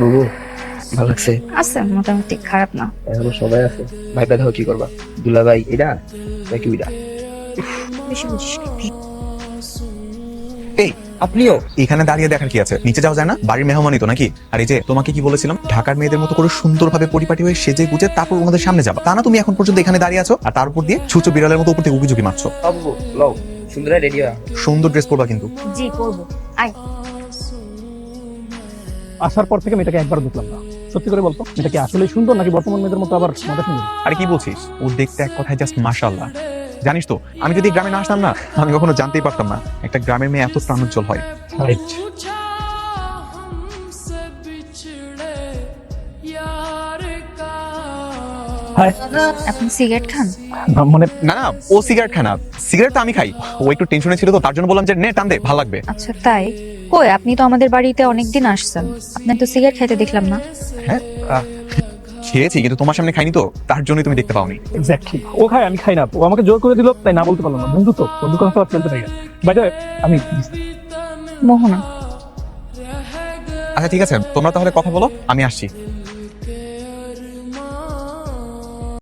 বুবু ভালো লাগছে? আছে মোটামুটি, খারাপ না। এখনো সবাই আছে। ভাই দেখো কি করবা? দুলা ভাই এটা নাকি ওইটা? বেশি বুঝিস কি? এই আপনিও এখানে দাঁড়িয়ে দেখার কি আছে? নিচে যাওয়া যায় না? বাড়ির মেহমানই তো নাকি? আর এই যে তোমাকে কি বলেছিলাম, ঢাকার মেয়েদের মতো করে সুন্দরভাবে পরিপাটি হয়ে সেজে গুজে তারপর ওনাদের সামনে যাবা, তা না তুমি এখন পর্যন্ত এখানে দাঁড়িয়ে আছো আর তার উপর দিয়ে ছুঁচো বিড়ালের মতো উপর থেকে উকি ঝুঁকি মারছো। বুবু লও সুন্দর রেডি হয়। সুন্দর ড্রেস পরবা কিন্তু। জি করবো, আয়। আসার পর থেকে মেয়েটাকে একবার দেখলাম না। সত্যি করে বলতো, এটা কি আসলে সুন্দর নাকি বর্তমান মেয়েদের মতো আবার মজা সুন্দর? আরে কি বলছিস? ও দেখতে এক কথায় জাস্ট মাশাআল্লাহ। জানিস তো, আমি যদি গ্রামে না আসতাম না, আমি কখনো জানতেই পারতাম না একটা গ্রামের মেয়ে এত প্রাণোজ্জ্বল হয়। আপনি সিগারেট খান? মানে না না, ও সিগারেট খায় না। সিগারেট তো আমি খাই। ও একটু টেনশনে ছিল তো, তার জন্য বললাম যে নে টান দে, ভালো লাগবে। আচ্ছা তাই? কই আপনি তো আমাদের বাড়িতে অনেকদিন আসছেন, আপনার তো সিগারেট খাইতে দেখলাম না। হ্যাঁ খেয়েছি, কিন্তু তোমার সামনে খাইনি তো, তার জন্যই তুমি দেখতে পাওনি। এক্স্যাক্টলি, ও খায় আমি খাই না। ও আমাকে জোর করে দিল, তাই না বলতে পারলাম না। বন্ধু তো, বন্ধু কথা তো আর চলতে পারি না। বাই দ্য ওয়ে, আমি মোহনা। আচ্ছা ঠিক আছে, তোমরা তাহলে কথা বলো, আমি আসছি।